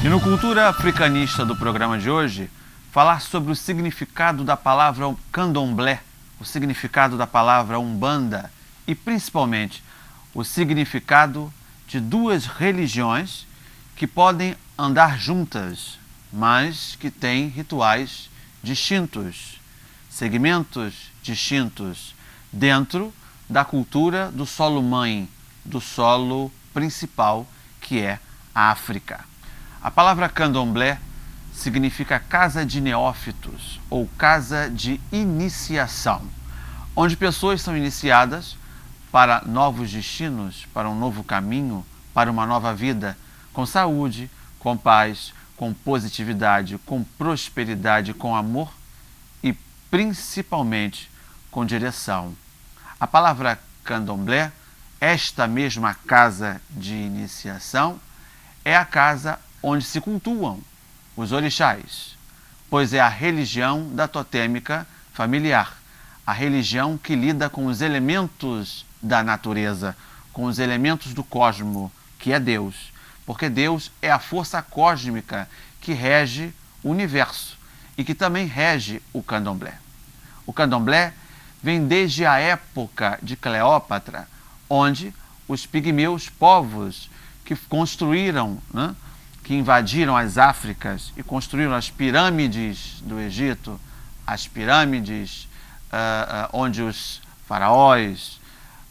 E no Cultura Africanista do programa de hoje, falar sobre o significado da palavra candomblé, o significado da palavra umbanda e principalmente o significado de duas religiões que podem andar juntas, mas que têm rituais distintos, segmentos distintos dentro da cultura do solo mãe, do solo principal que é a África. A palavra candomblé significa casa de neófitos ou casa de iniciação, onde pessoas são iniciadas para novos destinos, para um novo caminho, para uma nova vida, com saúde, com paz, com positividade, com prosperidade, com amor e principalmente com direção. A palavra candomblé, esta mesma casa de iniciação, é a casa onde se cultuam os orixás, pois é a religião da totêmica familiar, a religião que lida com os elementos da natureza, com os elementos do cosmo, que é Deus, porque Deus é a força cósmica que rege o universo e que também rege o candomblé. O candomblé vem desde a época de Cleópatra, onde os pigmeus, povos que construíram, que invadiram as Áfricas e construíram as pirâmides do Egito, as pirâmides onde os faraós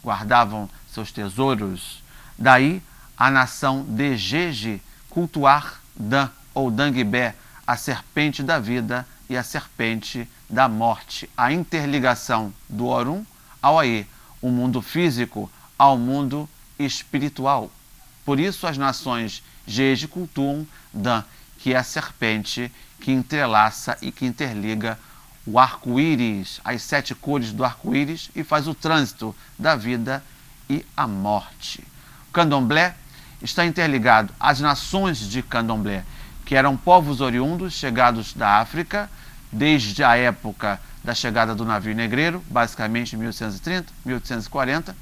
guardavam seus tesouros. Daí a nação de Jeje cultuar Dan ou Danguibé, a serpente da vida e a serpente da morte, a interligação do Orum ao Aê, o mundo físico ao mundo espiritual. Por isso as nações Jeje cultuam Dan, que é a serpente que entrelaça e que interliga o arco-íris, as 7 cores do arco-íris e faz o trânsito da vida e a morte. O candomblé está interligado às nações de candomblé, que eram povos oriundos chegados da África, desde a época da chegada do navio negreiro, basicamente em 1830, 1840,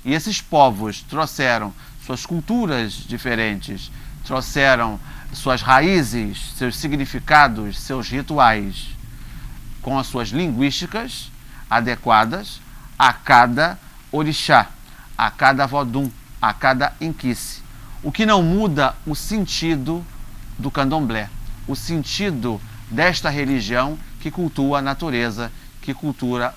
e esses povos trouxeram suas culturas diferentes, trouxeram suas raízes, seus significados, seus rituais, com as suas linguísticas adequadas a cada orixá, a cada vodum, a cada inquice. O que não muda o sentido do candomblé, o sentido desta religião que cultua a natureza, que cultua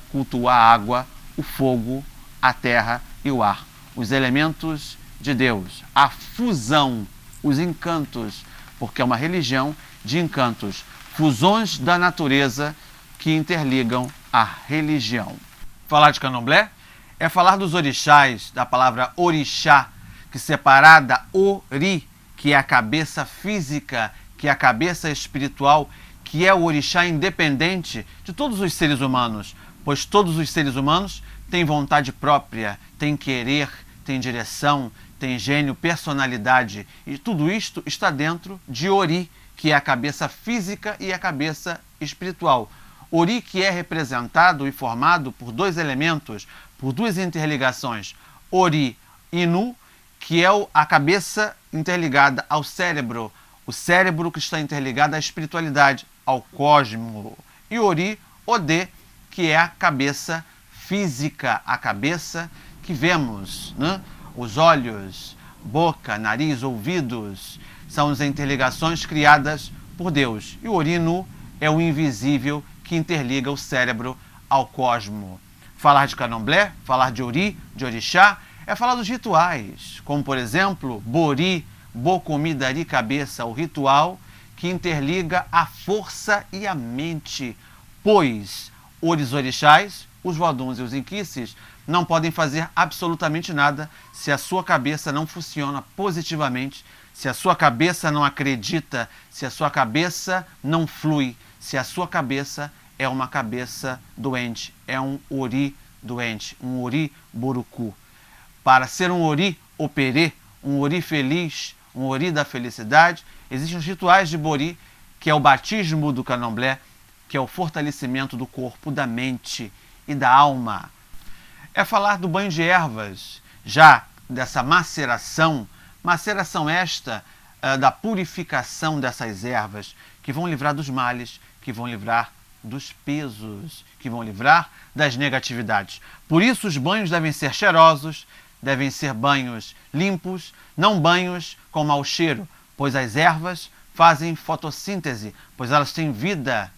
a água, o fogo, a terra e o ar, os elementos de Deus, a fusão, os encantos, porque é uma religião de encantos, fusões da natureza que interligam a religião. Falar de candomblé é falar dos orixás, da palavra orixá, que separada ori, que é a cabeça física, que é a cabeça espiritual, que é o orixá independente de todos os seres humanos, pois todos os seres humanos têm vontade própria, têm querer, têm direção, têm gênio, personalidade, e tudo isto está dentro de Ori, que é a cabeça física e a cabeça espiritual. Ori, que é representado e formado por 2 elementos, por 2 interligações. Ori Inu, que é a cabeça interligada ao cérebro, o cérebro que está interligado à espiritualidade, ao cosmo. E Ori Odê, que é a cabeça física, a cabeça que vemos, os olhos, boca, nariz, ouvidos, são as interligações criadas por Deus. E o Orinu é o invisível que interliga o cérebro ao cosmo. Falar de candomblé, falar de Ori, de orixá, é falar dos rituais, como por exemplo, Bori, Bokomidari cabeça, o ritual que interliga a força e a mente, pois os orixás, os voduns e os inquices não podem fazer absolutamente nada se a sua cabeça não funciona positivamente, se a sua cabeça não acredita, se a sua cabeça não flui, se a sua cabeça é uma cabeça doente, é um ori doente, um ori buruku. Para ser um ori operê, um ori feliz, um ori da felicidade, existem os rituais de Bori, que é o batismo do candomblé, que é o fortalecimento do corpo, da mente e da alma. É falar do banho de ervas, já dessa maceração esta da purificação dessas ervas, que vão livrar dos males, que vão livrar dos pesos, que vão livrar das negatividades. Por isso os banhos devem ser cheirosos, devem ser banhos limpos, não banhos com mau cheiro, pois as ervas fazem fotossíntese, pois elas têm vida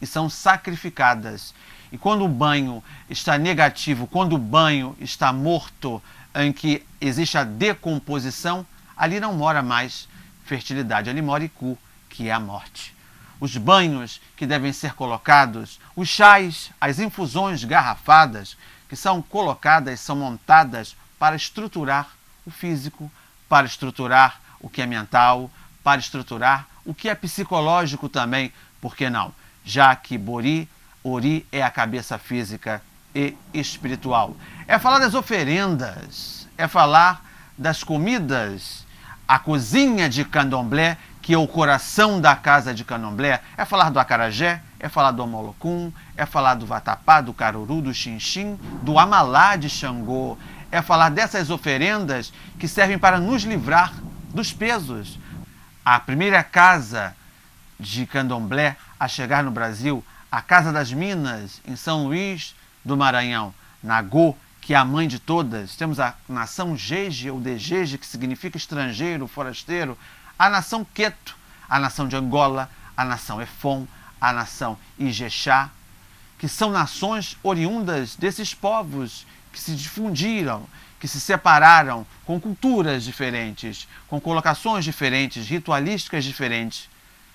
e são sacrificadas. E quando o banho está negativo, quando o banho está morto, em que existe a decomposição, ali não mora mais fertilidade, ali mora Iku, que é a morte. Os banhos que devem ser colocados, os chás, as infusões garrafadas que são colocadas, são montadas para estruturar o físico, para estruturar o que é mental, para estruturar o que é psicológico também, por que não? Já que Ori é a cabeça física e espiritual. É falar das oferendas, é falar das comidas, a cozinha de candomblé, que é o coração da casa de candomblé, é falar do acarajé, é falar do omolocum, é falar do vatapá, do caruru, do xinxim, do amalá de Xangô, é falar dessas oferendas que servem para nos livrar dos pesos. A primeira casa de candomblé a chegar no Brasil, a Casa das Minas, em São Luís do Maranhão, Nagô, que é a mãe de todas. Temos a nação Jeje ou Dejeje, que significa estrangeiro, forasteiro, a nação Queto, a nação de Angola, a nação Efon, a nação Ijexá, que são nações oriundas desses povos que se difundiram, que se separaram com culturas diferentes, com colocações diferentes, ritualísticas diferentes,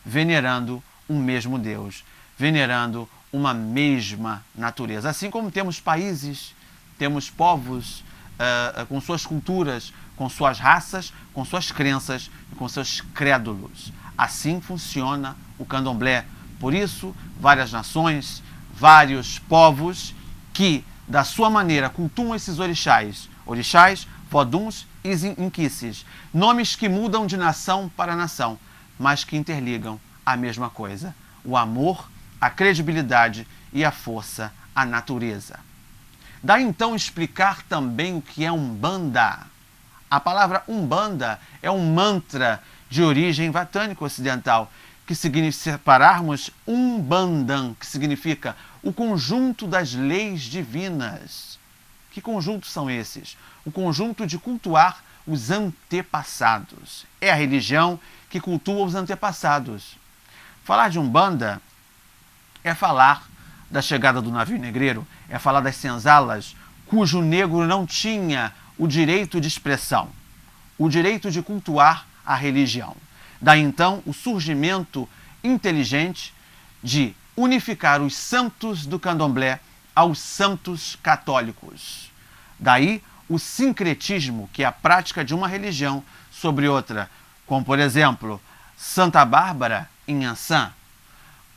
venerando um mesmo Deus, venerando uma mesma natureza. Assim como temos países, temos povos com suas culturas, com suas raças, com suas crenças e com seus crédulos. Assim funciona o candomblé. Por isso, várias nações, vários povos que, da sua maneira, cultuam esses orixás. Orixás, voduns e inquices. Nomes que mudam de nação para nação, mas que interligam a mesma coisa. O amor, a credibilidade e a força, a natureza. Daí então explicar também o que é Umbanda. A palavra Umbanda é um mantra de origem vatânico-ocidental, que significa separarmos Umbandan, que significa o conjunto das leis divinas. Que conjuntos são esses? O conjunto de cultuar os antepassados. É a religião que cultua os antepassados. Falar de Umbanda é falar da chegada do navio negreiro, é falar das senzalas, cujo negro não tinha o direito de expressão, o direito de cultuar a religião. Daí então o surgimento inteligente de unificar os santos do candomblé aos santos católicos. Daí o sincretismo, que é a prática de uma religião sobre outra, como por exemplo Santa Bárbara em Ançã,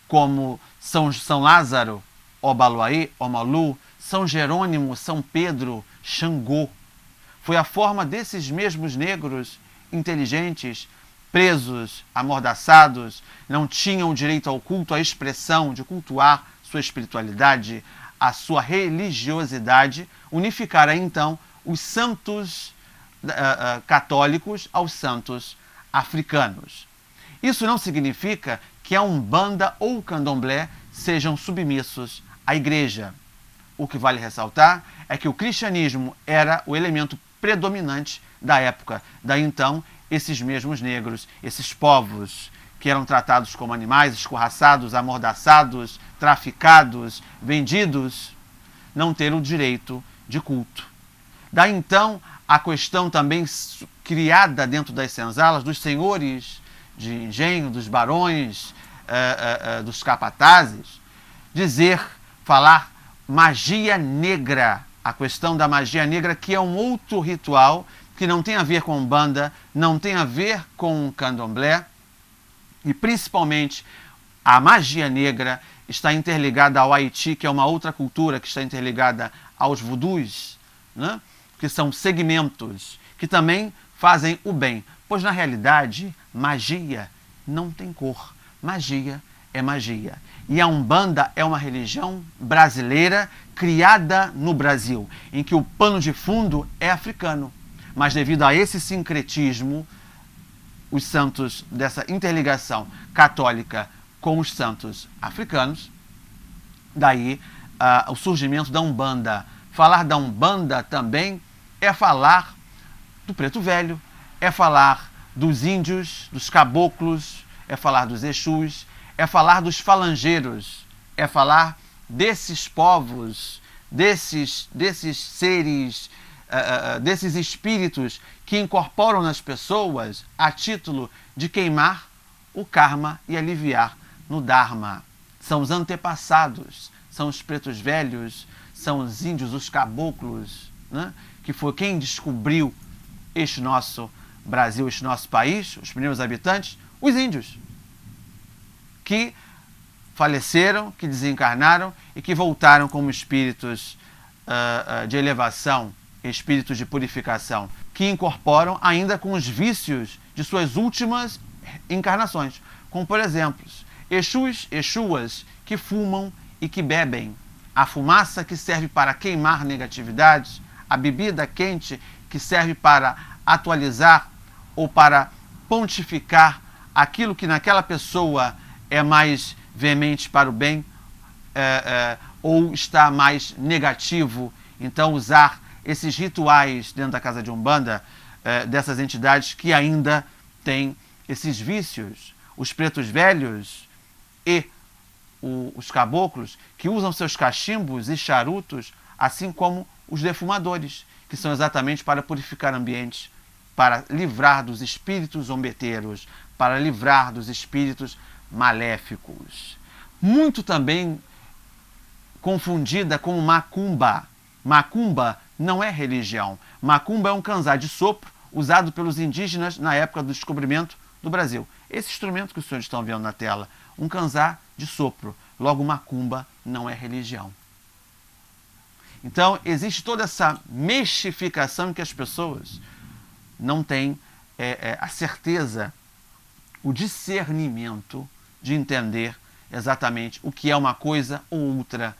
como São Lázaro, Obaluaí, Omalu, São Jerônimo, São Pedro, Xangô. Foi a forma desses mesmos negros inteligentes, presos, amordaçados, não tinham direito ao culto, à expressão de cultuar sua espiritualidade, a sua religiosidade, unificar aí então os santos católicos aos santos africanos. Isso não significa que a Umbanda ou o Candomblé sejam submissos à Igreja. O que vale ressaltar é que o cristianismo era o elemento predominante da época. Daí então, esses mesmos negros, esses povos que eram tratados como animais, escorraçados, amordaçados, traficados, vendidos, não ter o direito de culto. Daí então, a questão também criada dentro das senzalas dos senhores de engenho, dos barões, dos capatazes, falar magia negra, a questão da magia negra, que é um outro ritual que não tem a ver com Umbanda, não tem a ver com o Candomblé, e principalmente a magia negra está interligada ao Haiti, que é uma outra cultura que está interligada aos vudus, né? Que são segmentos que também fazem o bem, pois na realidade magia não tem cor, magia é magia. E a Umbanda é uma religião brasileira criada no Brasil, em que o pano de fundo é africano. Mas devido a esse sincretismo os santos, dessa interligação católica com os santos africanos. Daí o surgimento da Umbanda. Falar da Umbanda também é falar do Preto Velho, é falar dos índios, dos caboclos, é falar dos Exus, é falar dos falangeiros, é falar desses povos, desses seres, desses espíritos que incorporam nas pessoas a título de queimar o karma e aliviar no Dharma. São os antepassados, são os pretos velhos, são os índios, os caboclos, né? Que foi quem descobriu este nosso Brasil, este nosso país, os primeiros habitantes, os índios, que faleceram, que desencarnaram e que voltaram como espíritos de elevação, espíritos de purificação, que incorporam ainda com os vícios de suas últimas encarnações, como por exemplo, Exus, Exuas que fumam e que bebem, a fumaça que serve para queimar negatividades, a bebida quente que serve para atualizar ou para pontificar aquilo que naquela pessoa é mais veemente para o bem ou está mais negativo. Então usar esses rituais dentro da casa de Umbanda, dessas entidades que ainda têm esses vícios, os pretos velhos e os caboclos, que usam seus cachimbos e charutos, assim como os defumadores, que são exatamente para purificar ambientes, para livrar dos espíritos zombeteiros, para livrar dos espíritos maléficos. Muito também confundida com macumba. Macumba não é religião. Macumba é um canzá de sopro usado pelos indígenas na época do descobrimento do Brasil. Esse instrumento que os senhores estão vendo na tela, um canzá de sopro. Logo, macumba não é religião. Então, existe toda essa mistificação que as pessoas não têm a certeza, o discernimento de entender exatamente o que é uma coisa ou outra.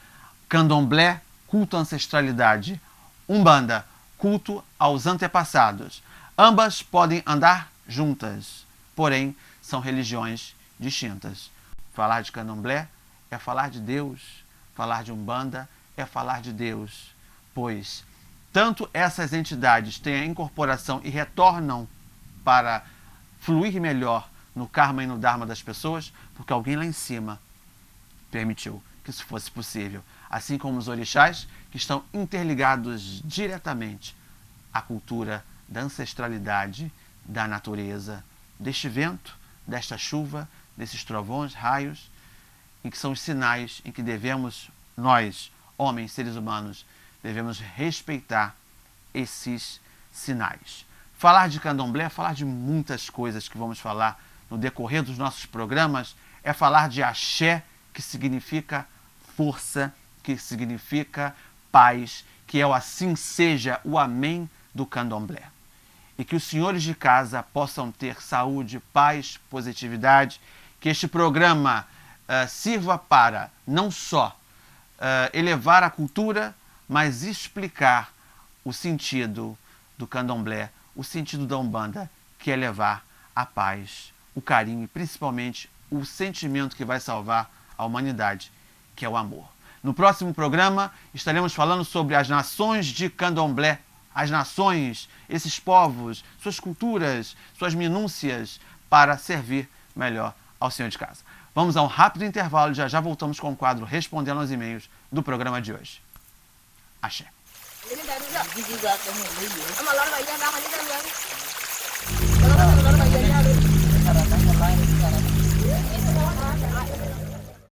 Candomblé, culto à ancestralidade. Umbanda, culto aos antepassados. Ambas podem andar juntas, porém são religiões distintas. Falar de Candomblé é falar de Deus, falar de Umbanda é falar de Deus, pois tanto essas entidades têm a incorporação e retornam para fluir melhor no karma e no dharma das pessoas, porque alguém lá em cima permitiu que isso fosse possível. Assim como os orixás, que estão interligados diretamente à cultura da ancestralidade, da natureza, deste vento, desta chuva, desses trovões, raios, em que são os sinais em que devemos, nós, homens, seres humanos, devemos respeitar esses sinais. Falar de Candomblé é falar de muitas coisas que vamos falar no decorrer dos nossos programas, é falar de axé, que significa força, que significa paz, que é o assim seja, o amém do Candomblé. E que os senhores de casa possam ter saúde, paz, positividade, que este programa sirva para não só elevar a cultura, mas explicar o sentido do Candomblé, o sentido da Umbanda, que é levar a paz, o carinho e principalmente o sentimento que vai salvar a humanidade, que é o amor. No próximo programa estaremos falando sobre as nações de Candomblé, as nações, esses povos, suas culturas, suas minúcias, para servir melhor ao senhor de casa. Vamos a um rápido intervalo e já voltamos com o quadro Respondendo aos E-mails do programa de hoje. Axé.